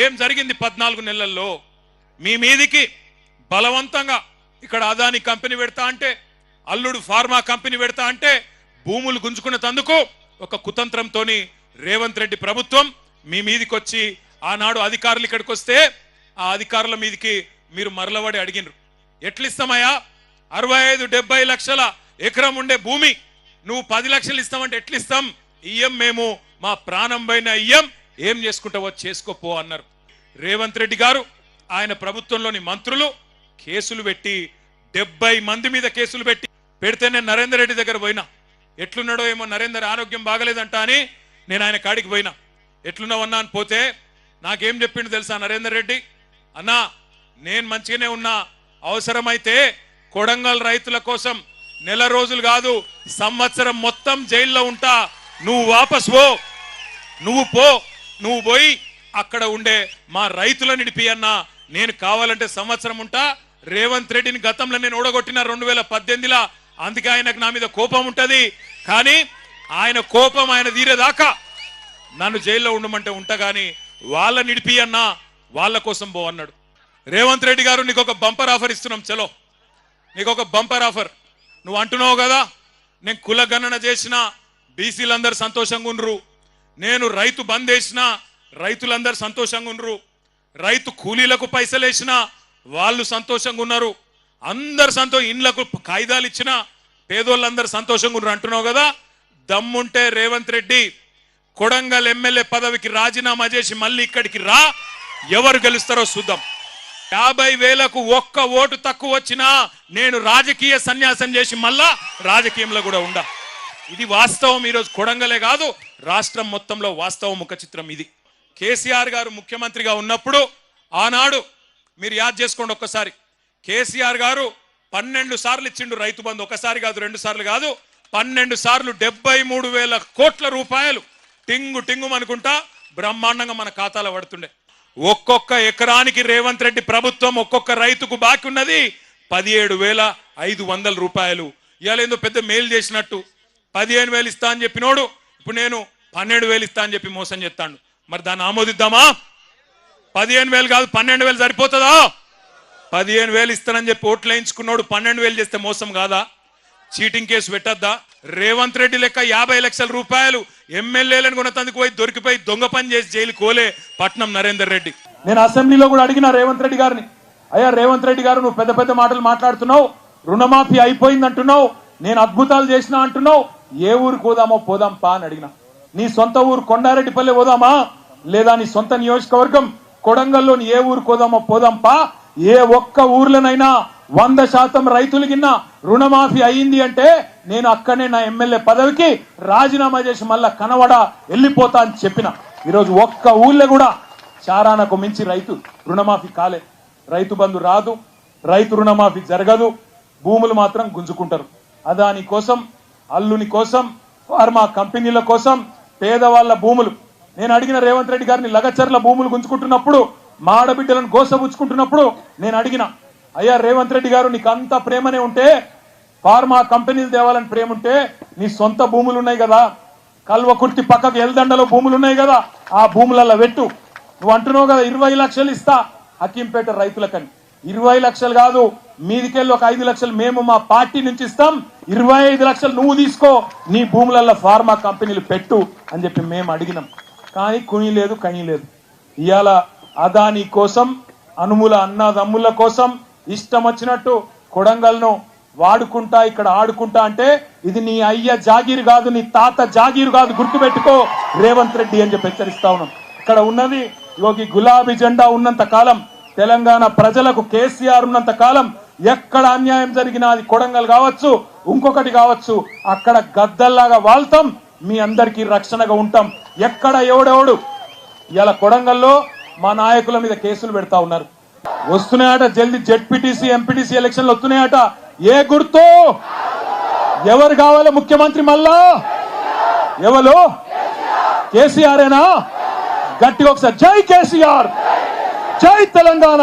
ఏం జరిగింది 14 నెలల్లో? మీ మీదికి బలవంతంగా ఇక్కడ అదాని కంపెనీ పెడతా అంటే, అల్లుడు ఫార్మా కంపెనీ పెడతా అంటే భూములు గుంజుకున్న తందుకు ఒక కుతంత్రంతోని రేవంత్ రెడ్డి ప్రభుత్వం మీ మీదికి వచ్చి ఆనాడు అధికారులు ఇక్కడికి వస్తే ఆ అధికారుల మీదికి మీరు మరలబడి అడిగినరు. ఎట్లిస్తామయ్యా 65-70 లక్షల ఎకరం ఉండే భూమి నువ్వు 10 లక్షలు ఇస్తామంటే ఎట్లిస్తాం? ఇయ్యం, మేము మా ప్రాణం పైన ఇయ్యం, ఏం చేసుకుంటావో చేసుకోపో అన్నారు. రేవంత్ రెడ్డి గారు ఆయన ప్రభుత్వంలోని మంత్రులు కేసులు పెట్టి 70 మంది మీద కేసులు పెడితే నేను నరేందర్ రెడ్డి దగ్గర పోయినా. ఎట్లున్నాడో ఏమో, నరేందర్ ఆరోగ్యం బాగలేదంట అని నేను ఆయన కాడికి పోయినా. ఎట్లున్నావన్నా అని పోతే నాకేం చెప్పిండు తెలుసా నరేందర్ రెడ్డి? అన్నా, నేను మంచిగానే ఉన్నా, అవసరమైతే కొడంగల్ రైతుల కోసం నెల రోజులు కాదు సంవత్సరం మొత్తం జైల్లో ఉంటా, నువ్వు వాపస్ పో, నువ్వు పోయి అక్కడ ఉండే మా రైతులను నిడిపి అన్నా, నేను కావాలంటే సంవత్సరం ఉంటా. రేవంత్ రెడ్డిని గతంలో నేను ఓడగొట్టిన 2018లో, అందుకే ఆయనకు నా మీద కోపం ఉంటది. కానీ ఆయన కోపం ఆయన తీరేదాకా నన్ను జైల్లో ఉండమంటే ఉంటా, గాని వాళ్ళ నిడిపి అన్నా, వాళ్ళ కోసం పో అన్నాడు. రేవంత్ రెడ్డి గారు నీకు ఒక బంపర్ ఆఫర్ ఇస్తున్నాం, చలో నీకు ఒక బంపర్ ఆఫర్. నువ్వు అంటున్నావు కదా నేను కుల గణన చేసిన బీసీలందరూ సంతోషంగా ఉండరు, నేను రైతు బంద్ వేసిన రైతులందరూ సంతోషంగా ఉండరు, రైతు కూలీలకు పైసలు వేసిన వాళ్ళు సంతోషంగా ఉన్నారు, అందరు ఇండ్లకు కాయిదాలు ఇచ్చిన పేదోళ్ళందరూ సంతోషంగా ఉన్నారు అంటున్నావు కదా. దమ్ముంటే రేవంత్ రెడ్డి కొడంగల్ ఎమ్మెల్యే పదవికి రాజీనామా చేసి మళ్ళీ ఇక్కడికి రా, ఎవరు గెలుస్తారో చూద్దాం. 50,000కు ఒక్క ఓటు తక్కువ వచ్చినా నేను రాజకీయ సన్యాసం చేసి మళ్ళా రాజకీయంలో కూడా ఉండా. ఇది వాస్తవం. ఈరోజు కొడంగలే కాదు రాష్ట్రం మొత్తంలో వాస్తవం ముఖ చిత్రం ఇది. కేసీఆర్ గారు ముఖ్యమంత్రిగా ఉన్నప్పుడు ఆనాడు మీరు యాద్ చేసుకోండి ఒక్కసారి, కేసీఆర్ గారు 12 సార్లు ఇచ్చిండు రైతు బంధు. ఒకసారి కాదు, 2 సార్లు కాదు, 12 సార్లు 73,000 కోట్ల రూపాయలు టింగు టింగు అనుకుంటా బ్రహ్మాండంగా మన ఖాతాలో పడుతుండే. ఒక్కొక్క ఎకరానికి రేవంత్ రెడ్డి ప్రభుత్వం ఒక్కొక్క రైతుకు బాకీ ఉన్నది 17,500 రూపాయలు. ఇవాళ ఏందో పెద్ద మేలు చేసినట్టు 15,000 ఇస్తా అని చెప్పినోడు ఇప్పుడు నేను 12,000 ఇస్తా అని చెప్పి మోసం చేస్తాడు. మరి దాన్ని ఆమోదిద్దామా? 15,000 కాదు 12,000 సరిపోతుందా? 15,000 ఇస్తానని చెప్పి ఓట్లు వేయించుకున్నాడు 12,000 చేస్తే మోసం కాదా? చీటింగ్ కేసు పెట్టద్దా? రేవంత్ రెడ్డి లెక్క 50 లక్షల రూపాయలు ఎమ్మెల్యేలను కొనతందుకు పోయి దొరికిపోయి దొంగ పని చేసి జైలు కోలే పట్నం నరేందర్ రెడ్డి. నేను అసెంబ్లీలో కూడా అడిగిన రేవంత్ రెడ్డి గారిని, అయ్యా రేవంత్ రెడ్డి గారు నువ్వు పెద్ద పెద్ద మాటలు మాట్లాడుతున్నావు, రుణమాఫీ అయిపోయింది అంటున్నావు, నేను అద్భుతాలు చేసినా అంటున్నావు, ఏ ఊరు పోదామో పోదాం పా అని అడిగిన. నీ సొంత ఊరు కొండారెడ్డిపల్లె పోదామా, లేదా నీ సొంత నియోజకవర్గం కొడంగల్లోని ఏ ఊరు పోదామో పోదాం పా. ఏ ఒక్క ఊర్లోనైనా 100% రైతులు గిన్న రుణమాఫీ అయింది అంటే నేను అక్కడనే నా ఎమ్మెల్యే పదవికి రాజీనామా చేసి మళ్ళా కనవడ వెళ్ళిపోతా అని చెప్పిన. ఈరోజు ఒక్క ఊళ్ళో కూడా చారానకు మించి రైతు రుణమాఫీ కాలే. రైతు బంధు రాదు, రైతు రుణమాఫీ జరగదు, భూములు మాత్రం గుంజుకుంటారు. అదాని కోసం, అల్లుని కోసం, ఫార్మా కంపెనీల కోసం పేదవాళ్ల భూములు. నేను అడిగిన రేవంత్ రెడ్డి గారిని లగచర్ల భూములు గుంజుకుంటున్నప్పుడు, మాడబిడ్డలను గోసబుచ్చుకుంటున్నప్పుడు నేను అడిగిన, అయ్యా రేవంత్ రెడ్డి గారు నీకు అంత ప్రేమనే ఉంటే, ఫార్మా కంపెనీలు తేవాలని ప్రేమ ఉంటే నీ సొంత భూములు ఉన్నాయి కదా, కల్వకుర్తి పక్కకు ఎల్దండలో భూములు ఉన్నాయి కదా, ఆ భూములలో పెట్టు. నువ్వు అంటున్నావు కదా 20 లక్షలు ఇస్తా హకీంపేట రైతులకని. 20 లక్షలు కాదు, మీదికెళ్ళి ఒక 5 లక్షలు మేము మా పార్టీ నుంచి ఇస్తాం, 25 లక్షలు నువ్వు తీసుకో, నీ భూములలో ఫార్మా కంపెనీలు పెట్టు అని చెప్పి మేము అడిగినాం. కానీ కుని లేదు, కని లేదు. ఇవాళ అదాని కోసం, అనుముల అన్నదమ్ముల కోసం ఇష్టం వచ్చినట్టు కొడంగల్ను వాడుకుంటా, ఇక్కడ ఆడుకుంటా అంటే ఇది నీ అయ్య జాగీరు కాదు, నీ తాత జాగీరు కాదు, గుర్తుపెట్టుకో రేవంత్ రెడ్డి అని చెప్పి హెచ్చరిస్తా ఉన్నాం. ఇక్కడ ఉన్నది యోగి గులాబీ జెండా ఉన్నంత కాలం, తెలంగాణ ప్రజలకు కేసీఆర్ ఉన్నంత కాలం ఎక్కడ అన్యాయం జరిగినా అది కొడంగల్ కావచ్చు, ఇంకొకటి కావచ్చు, అక్కడ గద్దల్లాగా వాళ్తాం, మీ అందరికీ రక్షణగా ఉంటాం. ఎక్కడ ఎవడెవడు ఇలా కొడంగల్లో మా నాయకుల మీద కేసులు పెడతా ఉన్నారు. వస్తున్నాయట జల్దీ జెడ్పీటీసీ ఎంపీటీసీ ఎలక్షన్లు వస్తున్నాయట. ఏ గుర్తు? ఎవరు కావాలి ముఖ్యమంత్రి? మళ్ళా ఎవరు? కేసీఆరేనా? గట్టిగా ఒకసారి జై కేసీఆర్, జై తెలంగాణ.